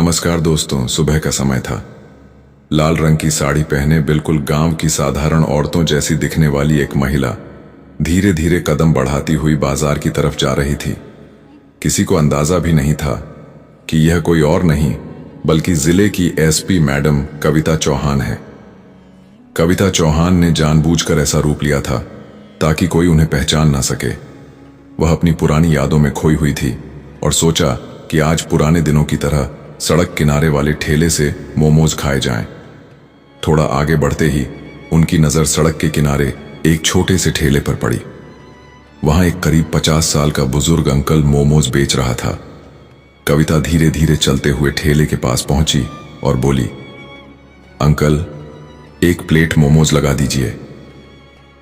नमस्कार दोस्तों। सुबह का समय था। लाल रंग की साड़ी पहने बिल्कुल गांव की साधारण औरतों जैसी दिखने वाली एक महिला धीरे धीरे कदम बढ़ाती हुई बाजार की तरफ जा रही थी। किसी को अंदाजा भी नहीं था कि यह कोई और नहीं बल्कि जिले की एसपी मैडम कविता चौहान है। कविता चौहान ने जानबूझकर ऐसा रूप लिया था ताकि कोई उन्हें पहचान ना सके। वह अपनी पुरानी यादों में खोई हुई थी और सोचा कि आज पुराने दिनों की तरह सड़क किनारे वाले ठेले से मोमोज खाए जाएं। थोड़ा आगे बढ़ते ही उनकी नजर सड़क के किनारे एक छोटे से ठेले पर पड़ी। वहां एक करीब 50 साल का बुजुर्ग अंकल मोमोज बेच रहा था। कविता धीरे धीरे चलते हुए ठेले के पास पहुंची और बोली, अंकल, एक प्लेट मोमोज लगा दीजिए।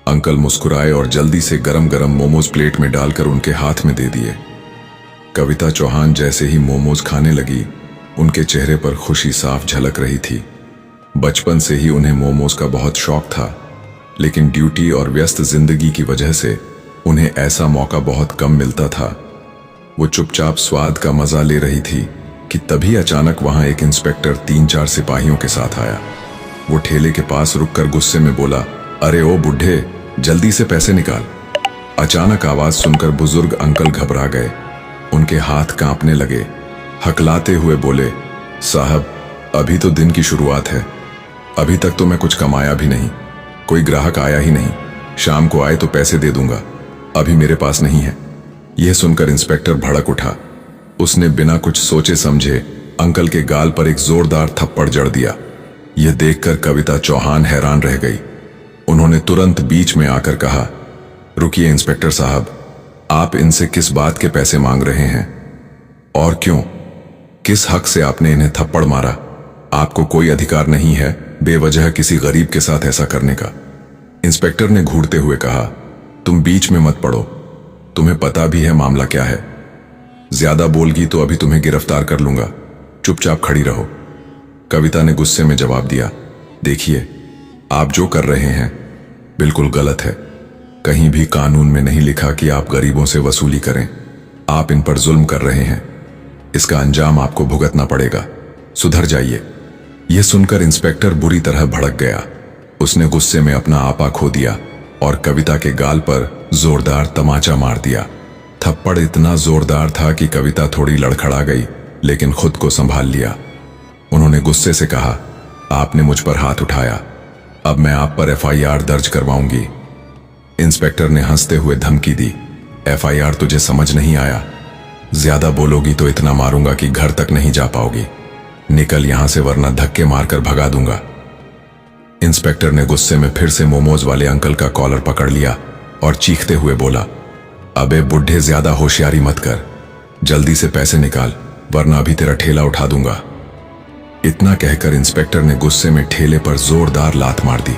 अंकल मुस्कुराए और जल्दी से गरम गरम मोमोज प्लेट में डालकर उनके हाथ में दे दिए। कविता चौहान जैसे ही मोमोज खाने लगी, उनके चेहरे पर खुशी साफ झलक रही थी। बचपन से ही उन्हें मोमोज का बहुत शौक था, लेकिन ड्यूटी और व्यस्त जिंदगी की वजह से उन्हें ऐसा मौका बहुत कम मिलता था। वो चुपचाप स्वाद का मजा ले रही थी कि तभी अचानक वहां एक इंस्पेक्टर 3-4 सिपाहियों के साथ आया। वो ठेले के पास रुककर गुस्से में बोला, अरे ओ बुढ़े, जल्दी से पैसे निकाल। अचानक आवाज सुनकर बुजुर्ग अंकल घबरा गए। उनके हाथ कांपने लगे। हकलाते हुए बोले, साहब, अभी तो दिन की शुरुआत है। अभी तक तो मैं कुछ कमाया भी नहीं, कोई ग्राहक आया ही नहीं। शाम को आए तो पैसे दे दूंगा, अभी मेरे पास नहीं है। यह सुनकर इंस्पेक्टर भड़क उठा। उसने बिना कुछ सोचे समझे अंकल के गाल पर एक जोरदार थप्पड़ जड़ दिया। यह देखकर कविता चौहान हैरान रह गई। उन्होंने तुरंत बीच में आकर कहा, रुकिए इंस्पेक्टर साहब, आप इनसे किस बात के पैसे मांग रहे हैं और क्यों? किस हक से आपने इन्हें थप्पड़ मारा? आपको कोई अधिकार नहीं है बेवजह किसी गरीब के साथ ऐसा करने का। इंस्पेक्टर ने घूरते हुए कहा, तुम बीच में मत पड़ो, तुम्हें पता भी है मामला क्या है। ज्यादा बोलगी तो अभी तुम्हें गिरफ्तार कर लूंगा, चुपचाप खड़ी रहो। कविता ने गुस्से में जवाब दिया, देखिए, आप जो कर रहे हैं बिल्कुल गलत है। कहीं भी कानून में नहीं लिखा कि आप गरीबों से वसूली करें। आप इन पर जुल्म कर रहे हैं, इसका अंजाम आपको भुगतना पड़ेगा। सुधर जाइए। यह सुनकर इंस्पेक्टर बुरी तरह भड़क गया। उसने गुस्से में अपना आपा खो दिया और कविता के गाल पर जोरदार तमाचा मार दिया। थप्पड़ इतना जोरदार था कि कविता थोड़ी लड़खड़ा गई, लेकिन खुद को संभाल लिया। उन्होंने गुस्से से कहा, आपने मुझ पर हाथ उठाया, अब मैं आप पर FIR दर्ज करवाऊंगी। इंस्पेक्टर ने हंसते हुए धमकी दी, FIR तुझे समझ नहीं आया? ज्यादा बोलोगी तो इतना मारूंगा कि घर तक नहीं जा पाओगी। निकल यहां से, वरना धक्के मारकर भगा दूंगा। इंस्पेक्टर ने गुस्से में फिर से मोमोज वाले अंकल का कॉलर पकड़ लिया और चीखते हुए बोला, अबे बुढ़े, ज्यादा होशियारी मत कर, जल्दी से पैसे निकाल, वरना अभी तेरा ठेला उठा दूंगा। इतना कहकर इंस्पेक्टर ने गुस्से में ठेले पर जोरदार लात मार दी।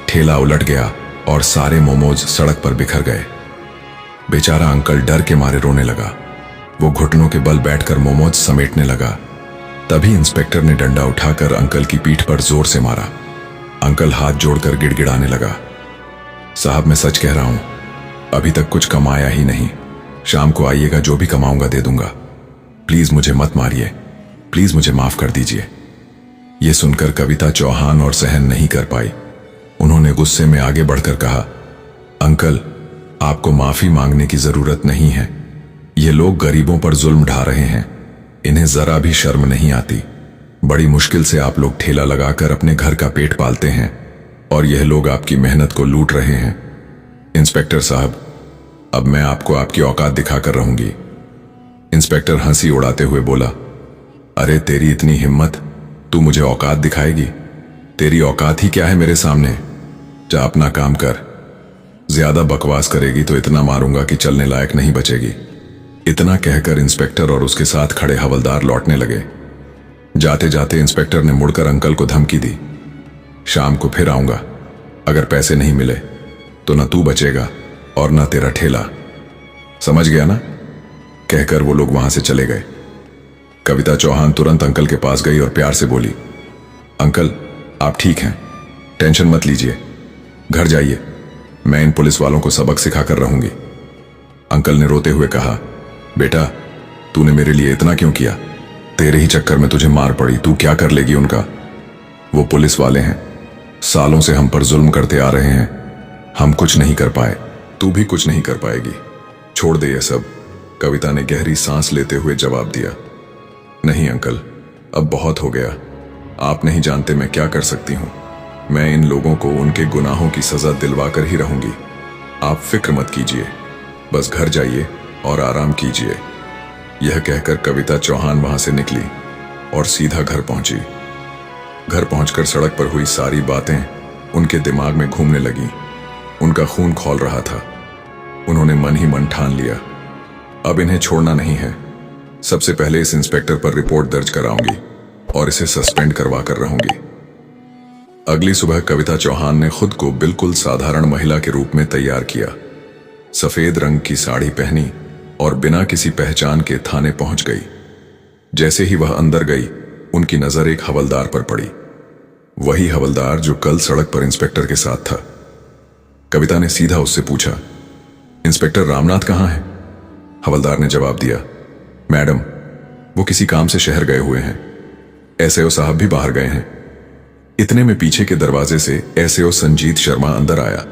ठेला उलट गया और सारे मोमोज सड़क पर बिखर गए। बेचारा अंकल डर के मारे रोने लगा। वो घुटनों के बल बैठकर मोमोज समेटने लगा। तभी इंस्पेक्टर ने डंडा उठाकर अंकल की पीठ पर जोर से मारा। अंकल हाथ जोड़कर गिड़गिड़ाने लगा, साहब, मैं सच कह रहा हूं, अभी तक कुछ कमाया ही नहीं। शाम को आइएगा, जो भी कमाऊंगा दे दूंगा। प्लीज मुझे मत मारिए, प्लीज मुझे माफ कर दीजिए। यह सुनकर कविता चौहान और सहन नहीं कर पाई। उन्होंने गुस्से में आगे बढ़कर कहा, अंकल, आपको माफी मांगने की जरूरत नहीं है। ये लोग गरीबों पर जुल्म ढा रहे हैं, इन्हें जरा भी शर्म नहीं आती। बड़ी मुश्किल से आप लोग ठेला लगाकर अपने घर का पेट पालते हैं और यह लोग आपकी मेहनत को लूट रहे हैं। इंस्पेक्टर साहब, अब मैं आपको आपकी औकात दिखाकर रहूंगी। इंस्पेक्टर हंसी उड़ाते हुए बोला, अरे तेरी इतनी हिम्मत, तू मुझे औकात दिखाएगी? तेरी औकात ही क्या है मेरे सामने? जा अपना काम कर। ज्यादा बकवास करेगी तो इतना मारूंगा कि चलने लायक नहीं बचेगी। इतना कहकर इंस्पेक्टर और उसके साथ खड़े हवलदार लौटने लगे। जाते जाते इंस्पेक्टर ने मुड़कर अंकल को धमकी दी, शाम को फिर आऊंगा, अगर पैसे नहीं मिले तो ना तू बचेगा और ना तेरा ठेला, समझ गया ना? कहकर वो लोग वहां से चले गए। कविता चौहान तुरंत अंकल के पास गई और प्यार से बोली, अंकल, आप ठीक हैं, टेंशन मत लीजिए, घर जाइए, मैं इन पुलिस वालों को सबक सिखाकर रहूंगी। अंकल ने रोते हुए कहा, बेटा, तूने मेरे लिए इतना क्यों किया? तेरे ही चक्कर में तुझे मार पड़ी, तू क्या कर लेगी उनका? वो पुलिस वाले हैं, सालों से हम पर जुल्म करते आ रहे हैं, हम कुछ नहीं कर पाए, तू भी कुछ नहीं कर पाएगी। छोड़ दे ये सब। कविता ने गहरी सांस लेते हुए जवाब दिया। नहीं अंकल, अब बहुत हो गया। आप नहीं जानते मैं क्या कर सकती हूँ। मैं इन लोगों को उनके गुनाहों की सजा दिलवा कर ही रहूंगी। आप फिक्र मत कीजिए, बस घर जाइए और आराम कीजिए। यह कहकर कविता चौहान वहां से निकली और सीधा घर पहुंची। घर पहुंचकर सड़क पर हुई सारी बातें उनके दिमाग में घूमने लगीं। उनका खून खौल रहा था। उन्होंने मन ही मन ठान लिया, अब इन्हें छोड़ना नहीं है। सबसे पहले इस इंस्पेक्टर पर रिपोर्ट दर्ज कराऊंगी और इसे सस्पेंड करवा कर रहूंगी। अगली सुबह कविता चौहान ने खुद को बिल्कुल साधारण महिला के रूप में तैयार किया। सफेद रंग की साड़ी पहनी और बिना किसी पहचान के थाने पहुंच गई। जैसे ही वह अंदर गई, उनकी नजर एक हवलदार पर पड़ी। वही हवलदार जो कल सड़क पर इंस्पेक्टर के साथ था। कविता ने सीधा उससे पूछा, इंस्पेक्टर रामनाथ कहाँ है? हवलदार ने जवाब दिया, मैडम, वो किसी काम से शहर गए हुए हैं। एसएओ साहब भी बाहर गए हैं। इतने में पीछे के दरवाजे से एसएओ संजीत शर्मा अंदर आया।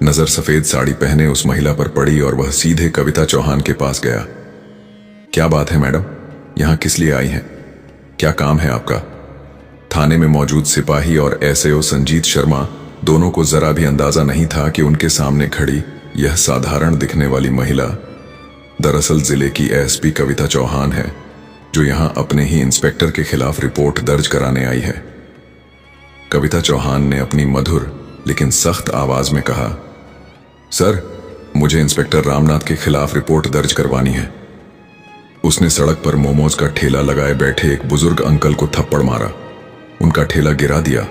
नजर सफेद साड़ी पहने उस महिला पर पड़ी और वह सीधे कविता चौहान के पास गया। क्या बात है मैडम, यहां किस लिए आई हैं? क्या काम है आपका? थाने में मौजूद सिपाही और एसएओ संजीत शर्मा दोनों को जरा भी अंदाजा नहीं था कि उनके सामने खड़ी यह साधारण दिखने वाली महिला दरअसल जिले की एसपी कविता चौहान है, जो यहां अपने ही इंस्पेक्टर के खिलाफ रिपोर्ट दर्ज कराने आई है। कविता चौहान ने अपनी मधुर लेकिन सख्त आवाज में कहा, सर, मुझे इंस्पेक्टर रामनाथ के खिलाफ रिपोर्ट दर्ज करवानी है। उसने सड़क पर मोमोज का ठेला लगाए बैठे एक बुजुर्ग अंकल को थप्पड़ मारा। उनका ठेला गिरा दिया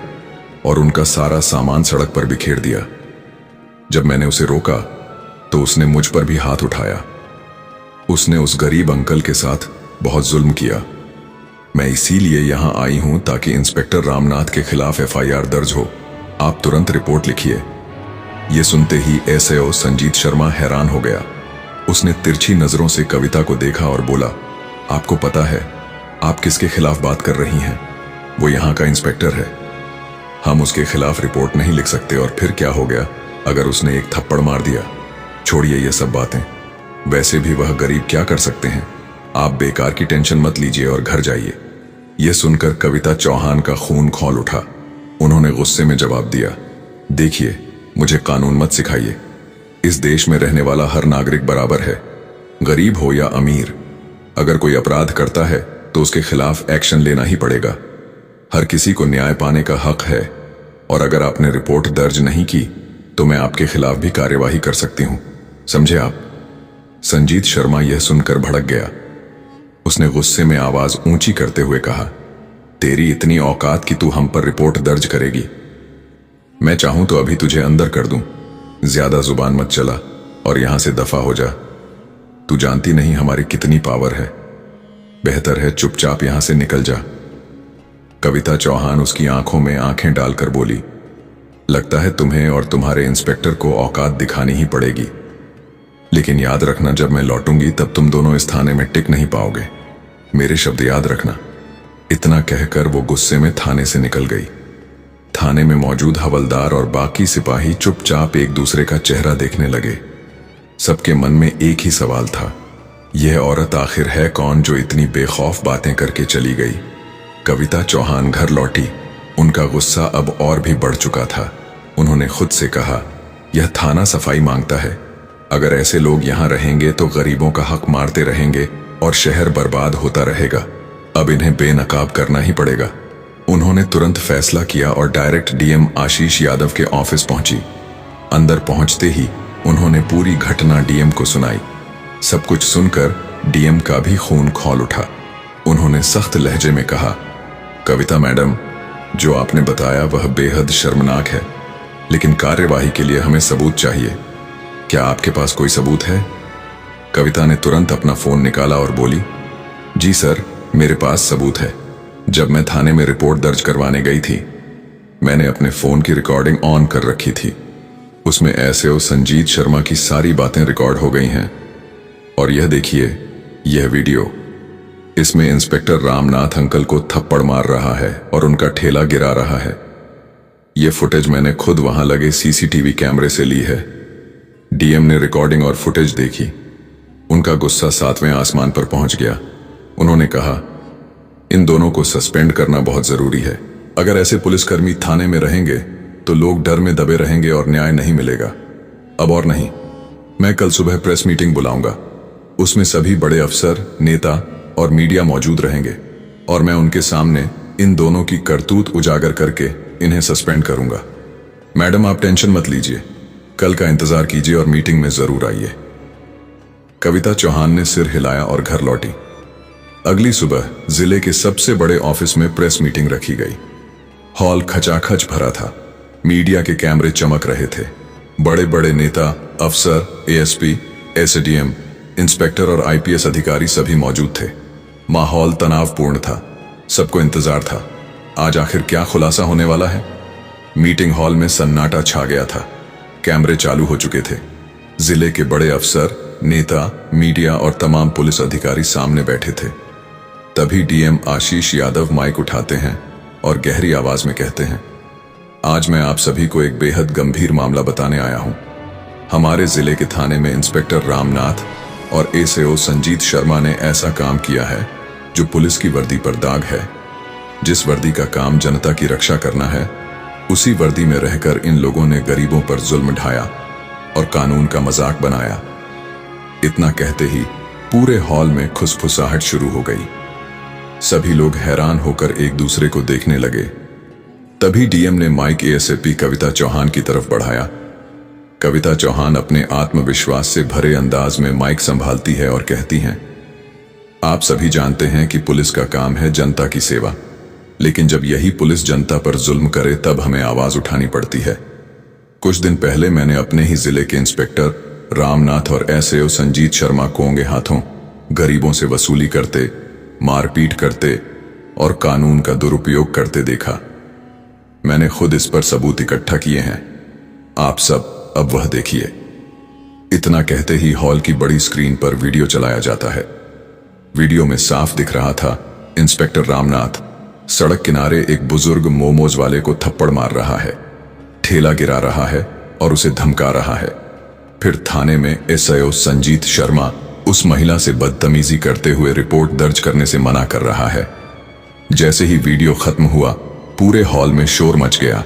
और उनका सारा सामान सड़क पर बिखेर दिया। जब मैंने उसे रोका तो उसने मुझ पर भी हाथ उठाया। उसने उस गरीब अंकल के साथ बहुत जुल्म किया। मैं इसीलिए यहां आई हूं ताकि इंस्पेक्टर रामनाथ के खिलाफ एफआईआर दर्ज हो। आप तुरंत रिपोर्ट लिखिए। यह सुनते ही एसएओ संजीत शर्मा हैरान हो गया। उसने तिरछी नजरों से कविता को देखा और बोला, आपको पता है आप किसके खिलाफ बात कर रही हैं? वो यहां का इंस्पेक्टर है। हम उसके खिलाफ रिपोर्ट नहीं लिख सकते। और फिर क्या हो गया अगर उसने एक थप्पड़ मार दिया? छोड़िए ये सब बातें, वैसे भी वह गरीब क्या कर सकते हैं। आप बेकार की टेंशन मत लीजिए और घर जाइए। यह सुनकर कविता चौहान का खून खौल उठा। उन्होंने गुस्से में जवाब दिया, देखिए, मुझे कानून मत सिखाइए। इस देश में रहने वाला हर नागरिक बराबर है, गरीब हो या अमीर। अगर कोई अपराध करता है तो उसके खिलाफ एक्शन लेना ही पड़ेगा। हर किसी को न्याय पाने का हक है और अगर आपने रिपोर्ट दर्ज नहीं की तो मैं आपके खिलाफ भी कार्यवाही कर सकती हूं, समझे आप? संजीत शर्मा यह सुनकर भड़क गया। उसने गुस्से में आवाज ऊंची करते हुए कहा, तेरी इतनी औकात कि तू हम पर रिपोर्ट दर्ज करेगी? मैं चाहूं तो अभी तुझे अंदर कर दूं। ज्यादा जुबान मत चला और यहां से दफा हो जा। तू जानती नहीं हमारी कितनी पावर है। बेहतर है चुपचाप यहां से निकल जा। कविता चौहान उसकी आंखों में आंखें डालकर बोली, लगता है तुम्हें और तुम्हारे इंस्पेक्टर को औकात दिखानी ही पड़ेगी। लेकिन याद रखना, जब मैं लौटूंगी तब तुम दोनों इस थाने में टिक नहीं पाओगे। मेरे शब्द याद रखना। इतना कहकर वो गुस्से में थाने से निकल गई। थाने में मौजूद हवलदार और बाकी सिपाही चुपचाप एक दूसरे का चेहरा देखने लगे। सबके मन में एक ही सवाल था, यह औरत आखिर है कौन जो इतनी बेखौफ बातें करके चली गई? कविता चौहान घर लौटी। उनका गुस्सा अब और भी बढ़ चुका था। उन्होंने खुद से कहा, यह थाना सफाई मांगता है। अगर ऐसे लोग यहां रहेंगे तो गरीबों का हक मारते रहेंगे और शहर बर्बाद होता रहेगा। अब इन्हें बेनकाब करना ही पड़ेगा। उन्होंने तुरंत फैसला किया और डायरेक्ट डीएम आशीष यादव के ऑफिस पहुंची। अंदर पहुंचते ही उन्होंने पूरी घटना डीएम को सुनाई। सब कुछ सुनकर डीएम का भी खून खौल उठा। उन्होंने सख्त लहजे में कहा, कविता मैडम, जो आपने बताया वह बेहद शर्मनाक है, लेकिन कार्यवाही के लिए हमें सबूत चाहिए। क्या आपके पास कोई सबूत है? कविता ने तुरंत अपना फोन निकाला और बोली, जी सर, मेरे पास सबूत है। जब मैं थाने में रिपोर्ट दर्ज करवाने गई थी, मैंने अपने फोन की रिकॉर्डिंग ऑन कर रखी थी। उसमें एसएओ संजीत शर्मा की सारी बातें रिकॉर्ड हो गई हैं। और यह देखिए, यह वीडियो। इसमें इंस्पेक्टर रामनाथ अंकल को थप्पड़ मार रहा है और उनका ठेला गिरा रहा है। यह फुटेज मैंने खुद वहां लगे सीसीटीवी कैमरे से ली है। डीएम ने रिकॉर्डिंग और फुटेज देखी। उनका गुस्सा 7वें आसमान पर पहुंच गया। उन्होंने कहा, इन दोनों को सस्पेंड करना बहुत जरूरी है। अगर ऐसे पुलिसकर्मी थाने में रहेंगे तो लोग डर में दबे रहेंगे और न्याय नहीं मिलेगा। अब और नहीं, मैं कल सुबह प्रेस मीटिंग बुलाऊंगा। उसमें सभी बड़े अफसर, नेता और मीडिया मौजूद रहेंगे और मैं उनके सामने इन दोनों की करतूत उजागर करके इन्हें सस्पेंड करूंगा। मैडम, आप टेंशन मत लीजिए, कल का इंतजार कीजिए और मीटिंग में जरूर आइए। कविता चौहान ने सिर हिलाया और घर लौटी। अगली सुबह जिले के सबसे बड़े ऑफिस में प्रेस मीटिंग रखी गई। हॉल खचाखच भरा था। मीडिया के कैमरे चमक रहे थे। बड़े बड़े नेता, अफसर, एएसपी, एसडीएम, इंस्पेक्टर और आईपीएस अधिकारी सभी मौजूद थे। माहौल तनावपूर्ण था। सबको इंतजार था, आज आखिर क्या खुलासा होने वाला है। मीटिंग हॉल में सन्नाटा छा गया था। कैमरे चालू हो चुके थे। जिले के बड़े अफसर, नेता, मीडिया और तमाम पुलिस अधिकारी सामने बैठे थे। तभी डीएम आशीष यादव माइक उठाते हैं और गहरी आवाज में कहते हैं, आज मैं आप सभी को एक बेहद गंभीर मामला बताने आया हूं। हमारे जिले के थाने में इंस्पेक्टर रामनाथ और एसएओ संजीत शर्मा ने ऐसा काम किया है जो पुलिस की वर्दी पर दाग है। जिस वर्दी का काम जनता की रक्षा करना है, उसी वर्दी में रहकर इन लोगों ने गरीबों पर जुल्म ढाया और कानून का मजाक बनाया। इतना कहते ही पूरे हॉल में खुसफुसाहट शुरू हो गई। सभी लोग हैरान होकर एक दूसरे को देखने लगे। तभी डीएम ने माइक एएसपी कविता चौहान की तरफ बढ़ाया। कविता चौहान अपने आत्मविश्वास से भरे अंदाज में माइक संभालती है और कहती हैं, आप सभी जानते हैं कि पुलिस का काम है जनता की सेवा, लेकिन जब यही पुलिस जनता पर जुल्म करे तब हमें आवाज उठानी पड़ती है। कुछ दिन पहले मैंने अपने ही जिले के इंस्पेक्टर रामनाथ और एसएओ संजीत शर्मा को रंगे हाथों गरीबों से वसूली करते, मारपीट करते और कानून का दुरुपयोग करते देखा। मैंने खुद इस पर सबूत इकट्ठा किए हैं। आप सब अब वह देखिए। इतना कहते ही हॉल की बड़ी स्क्रीन पर वीडियो चलाया जाता है। वीडियो में साफ दिख रहा था इंस्पेक्टर रामनाथ सड़क किनारे एक बुजुर्ग मोमोज वाले को थप्पड़ मार रहा है, ठेला गिरा रहा है और उसे धमका रहा है। फिर थाने में एसआईओ संजीत शर्मा उस महिला से बदतमीजी करते हुए रिपोर्ट दर्ज करने से मना कर रहा है। जैसे ही वीडियो खत्म हुआ, पूरे हॉल में शोर मच गया।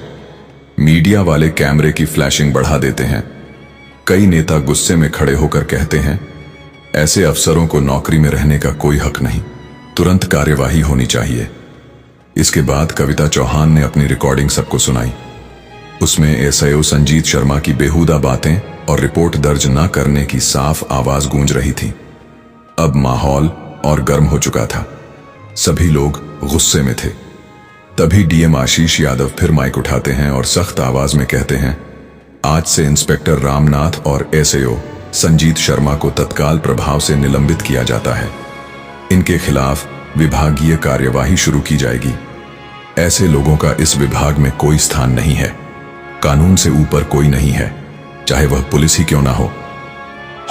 मीडिया वाले कैमरे की फ्लैशिंग बढ़ा देते हैं। कई नेता गुस्से में खड़े होकर कहते हैं, ऐसे अफसरों को नौकरी में रहने का कोई हक नहीं, तुरंत कार्यवाही होनी चाहिए। इसके बाद कविता चौहान ने अपनी रिकॉर्डिंग सबको सुनाई। उसमें एसआईओ संजीत शर्मा की बेहुदा बातें और रिपोर्ट दर्ज न करने की साफ आवाज गूंज रही थी। अब माहौल और गर्म हो चुका था। सभी लोग गुस्से में थे। तभी डीएम आशीष यादव फिर माइक उठाते हैं और सख्त आवाज में कहते हैं, आज से इंस्पेक्टर रामनाथ और एसएओ संजीत शर्मा को तत्काल प्रभाव से निलंबित किया जाता है। इनके खिलाफ विभागीय कार्यवाही शुरू की जाएगी। ऐसे लोगों का इस विभाग में कोई स्थान नहीं है। कानून से ऊपर कोई नहीं है, चाहे वह पुलिस ही क्यों ना हो।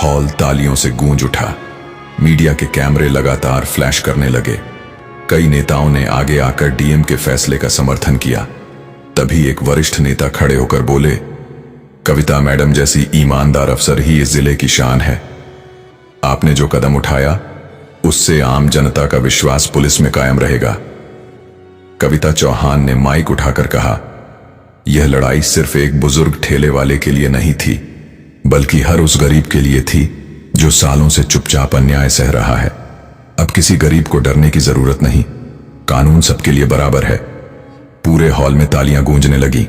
हॉल तालियों से गूंज उठा। मीडिया के कैमरे लगातार फ्लैश करने लगे। कई नेताओं ने आगे आकर डीएम के फैसले का समर्थन किया। तभी एक वरिष्ठ नेता खड़े होकर बोले, कविता मैडम जैसी ईमानदार अफसर ही इस जिले की शान है। आपने जो कदम उठाया उससे आम जनता का विश्वास पुलिस में कायम रहेगा। कविता चौहान ने माइक उठाकर कहा, यह लड़ाई सिर्फ एक बुजुर्ग ठेले वाले के लिए नहीं थी, बल्कि हर उस गरीब के लिए थी जो सालों से चुपचाप अन्याय सह रहा है। अब किसी गरीब को डरने की जरूरत नहीं, कानून सबके लिए बराबर है। पूरे हॉल में तालियां गूंजने लगी।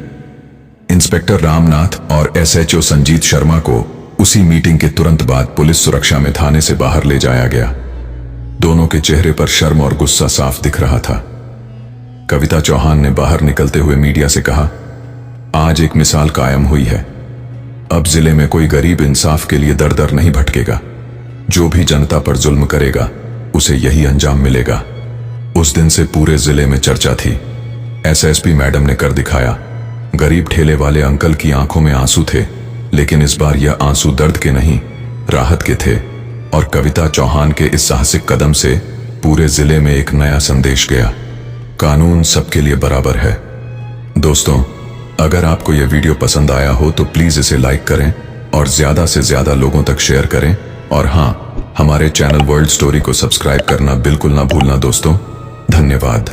इंस्पेक्टर रामनाथ और एसएचओ संजीत शर्मा को उसी मीटिंग के तुरंत बाद पुलिस सुरक्षा में थाने से बाहर ले जाया गया। दोनों के चेहरे पर शर्म और गुस्सा साफ दिख रहा था। कविता चौहान ने बाहर निकलते हुए मीडिया से कहा, आज एक मिसाल कायम हुई है। अब जिले में कोई गरीब इंसाफ के लिए दर दर नहीं भटकेगा। जो भी जनता पर जुल्म करेगा उसे यही अंजाम मिलेगा। उस दिन से पूरे जिले में चर्चा थी। एसएसपी मैडम ने कर दिखाया। गरीब ठेले वाले अंकल की आंखों में आंसू थे, लेकिन इस बार यह आंसू दर्द के नहीं, राहत के थे। और कविता चौहान के इस साहसिक कदम से पूरे जिले में एक नया संदेश गया। कानून सबके लिए बराबर है। दोस्तों, अगर आपको यह वीडियो पसंद आया हो तो प्लीज इसे लाइक करें और ज्यादा से ज्यादा लोगों तक शेयर करें। और हाँ, हमारे चैनल वर्ल्ड स्टोरी को सब्सक्राइब करना बिल्कुल ना भूलना दोस्तों। धन्यवाद।